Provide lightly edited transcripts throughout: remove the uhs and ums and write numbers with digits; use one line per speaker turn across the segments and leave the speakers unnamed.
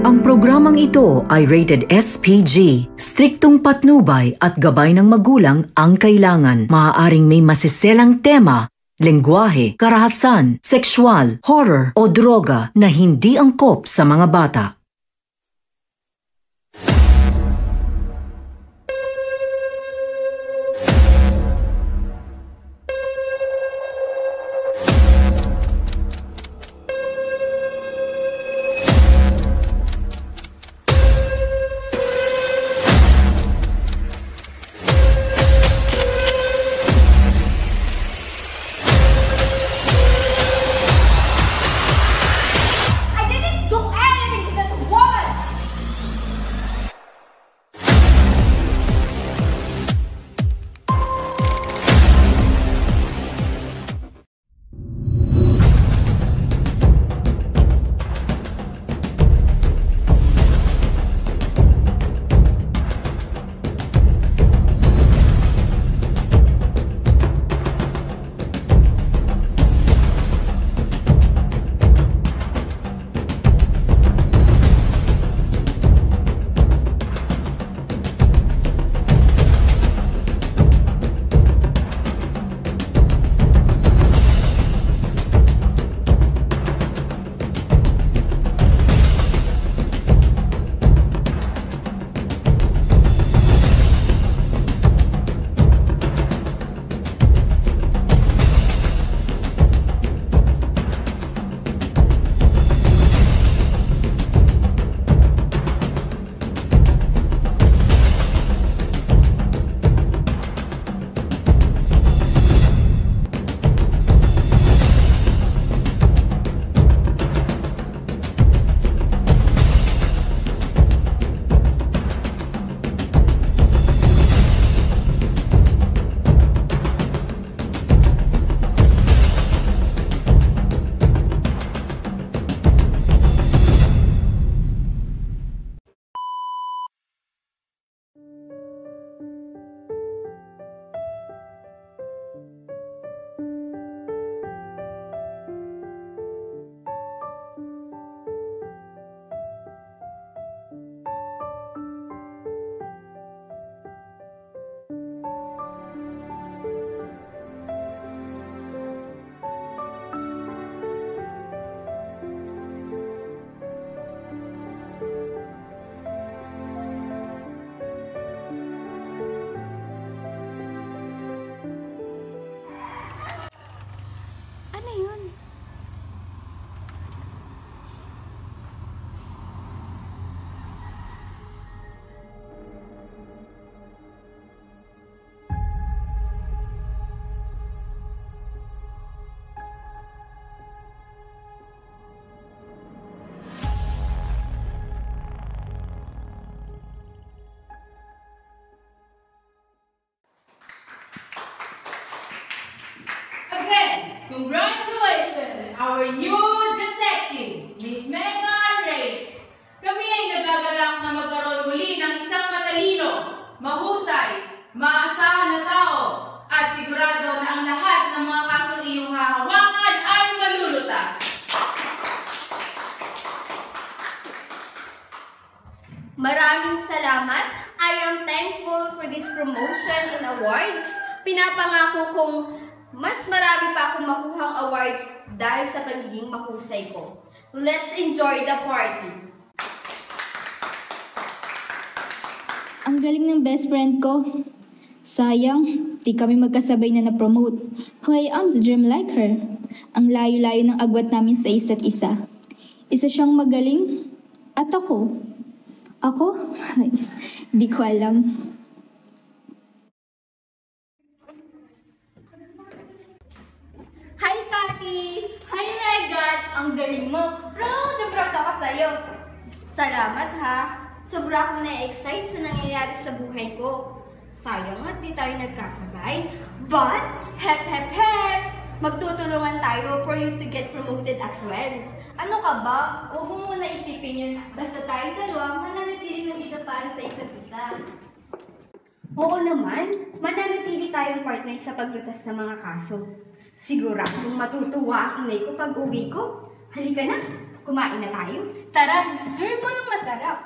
Ang programang ito ay rated SPG. Striktong patnubay at gabay ng magulang ang kailangan. Maaaring may masiselang tema, lengguwahe, karahasan, sexual, horror o droga na hindi angkop sa mga bata.
Congratulations, our new detective, Miss Megan Reyes. Kami ay nagagalak na magkaroon muli ng isang matalino, mahusay, maasahan na tao, at sigurado na ang lahat ng mga kasong iyong hahawakan ay malulutas.
Maraming salamat. I am thankful for this promotion and awards. Pinapangako kong mas marami pa akong makuhang awards dahil sa pagiging mahusay ko. Let's enjoy the party!
Ang galing ng best friend ko. Sayang, di kami magkasabay na na-promote. Who I am to dream like her. Ang layo-layo ng agwat namin sa isa't isa. Isa siyang magaling. At ako? Ako? Di ko alam.
Hi, Kati!
Hi, Megan! Ang galing mo! Proud na proud ako sa'yo!
Salamat ha! Sobra akong na-excite sa nangyayari sa buhay ko. Sayang at di tayo nagkasabay. But, hep hep hep! Magtutulungan tayo for you to get promoted as well.
Ano ka ba? Huwag mo muna isipin yun. Basta tayong dalawa, mananatiling nandito para sa isa't isa.
Oo naman, mananatili tayong partner sa paglutas ng mga kaso. Siguradong matutuwa ang inay ko pag uwi ko. Halika na! Kumain na tayo?
Tara, serve mo ng masarap.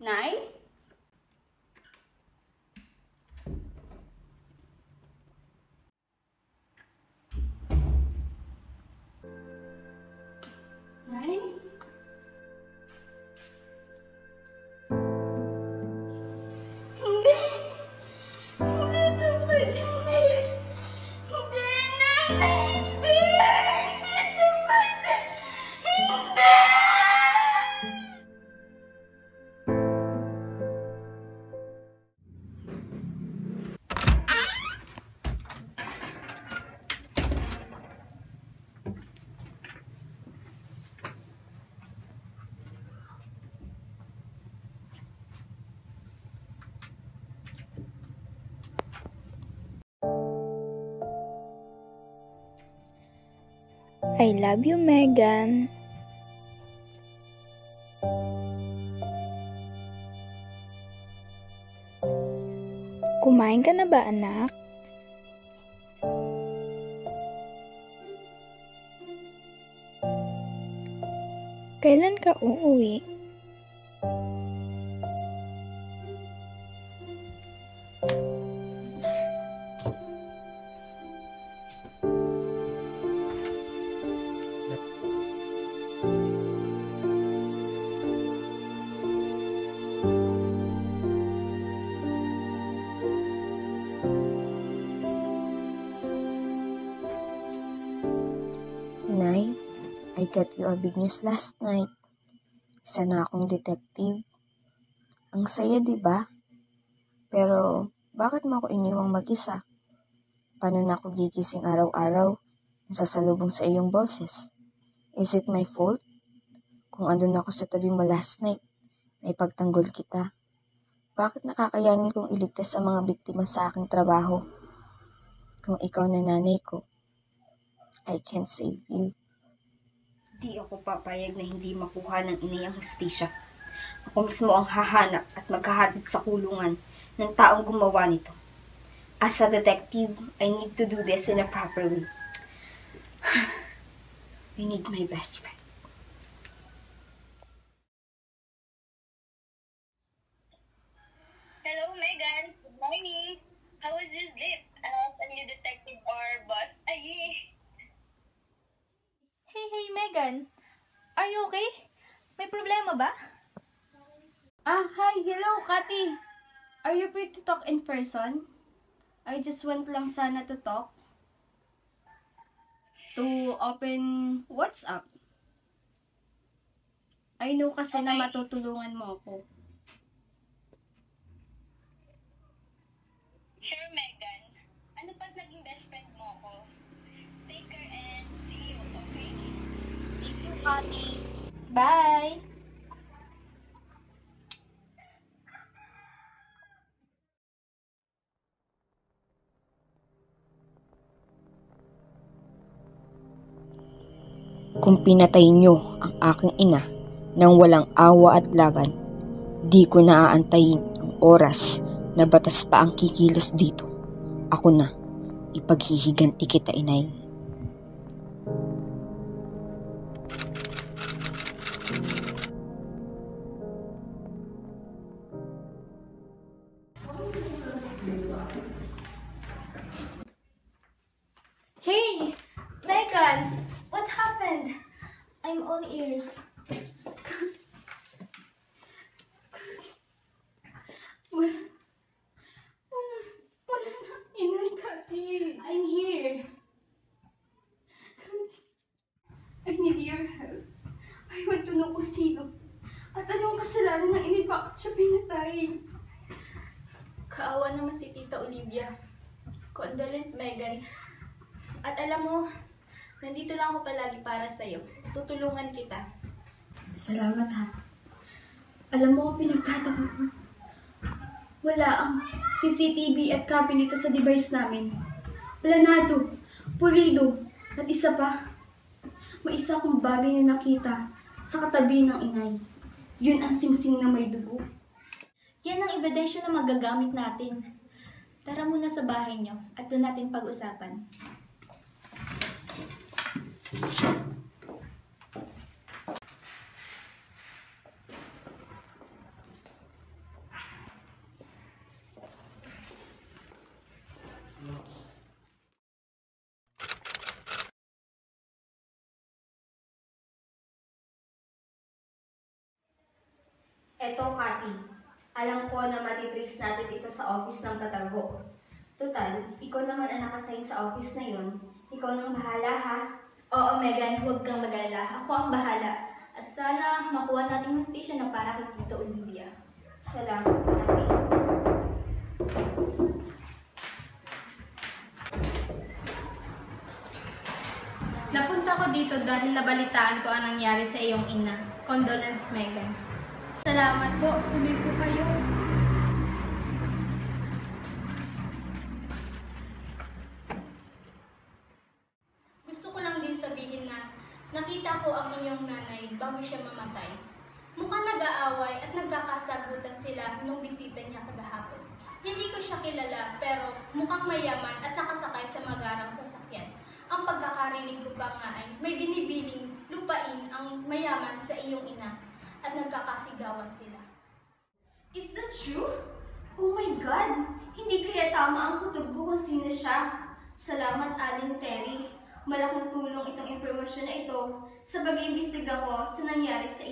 Nay?
Nay?
Hindi! Hindi ito pwede, Nay! Hindi, Nanay! Hindi! Hindi ito pwede! Hindi!
I love you, Megan. Kumain ka na ba, anak? Kailan ka uuwi?
Inay, I got you a big news last night. Isa na akong detective. Ang saya, di ba? Pero, bakit mo ako iniwang mag-isa? Paano na ako gigising araw-araw? Nasasalubong sa iyong boses. Is it my fault? Kung andun ako sa tabi mo last night, na ipagtanggol kita. Bakit nakakayanin kong iligtas ang mga biktima sa aking trabaho? Kung ikaw na nanay ko, I can save you.
Di ako papayag na hindi makuha ng inay ang hustisya. Ako mismo ang hahanap at maghahatid sa kulungan ng taong gumawa nito. As a detective, I need to do this in a proper way. I need my best friend.
Hello, Megan. Good morning. How was your sleep? A new detective or boss? Ay,
Hey, Megan. Are you okay? May problema ba?
Hi, hello, Kati. Are you free to talk in person? I just went lang sana to talk. To open WhatsApp. I know kasi na matutulungan mo ako.
sure, Megan. Ano pag naging best friend mo ko? Take care and see you, okay?
Thank you, Kati.
Bye!
Kung pinatay niyo ang aking ina nang walang awa at laban, di ko naaantayin ang oras na batas pa ang kikilos dito. Ako na, ipaghihiganti kita, inay.
Hey! Megan! What happened? I'm all ears.
Wala na inay, Kati.
I'm here.
I need your help. I want to know kung sino. At anong kasalanan ng inay bakit siya pinatay?
Kaawa naman si Tita Olivia. Condolence, Megan. At alam mo, nandito lang ako palagi para sa'yo. Tutulungan kita.
Salamat ha. Alam mo, pinagtataka ko. Wala ang CCTV at copy nito sa device namin. Planado, pulido, at isa pa. May isa akong bagay na nakita sa katabi ng inay. Yun ang singsing na may dugo.
Yan ang ebidensya na magagamit natin. Tara muna sa bahay niyo at doon natin pag-usapan.
Eto, Kati. Alam ko na matitrace natin ito sa office ng Katago. Total, ikaw naman ang nakasign sa office na yun. Ikaw nang bahala, ha?
Oo, Megan, huwag kang mag-alala. Ako ang bahala. At sana makuha natin yung station na para kay Tito Olivia.
Salamat, Kati.
Napunta ko dito dahil nabalitaan ko ang nangyari sa iyong ina. Condolence, Megan.
Salamat po. Tuloy po kayo.
Gusto ko lang din sabihin na nakita ko ang inyong nanay bago siya mamatay. Mukhang nag-aaway at nagkakasagutan sila nung bisita niya kagahapon. Hindi ko siya kilala pero mukhang mayaman at nakasakay sa magarang sasakyan. Ang pagkakarinig ko pa nga ay may binibiling lupain ang mayaman sa iyong ina at nagkakasigawan sila.
Is that true? Oh my God! Hindi kaya tama ang kutob ko kung sino siya. Salamat, Aling Terry. Malaking tulong itong impormasyon na ito sa pag-iimbestiga ko sa nangyari sa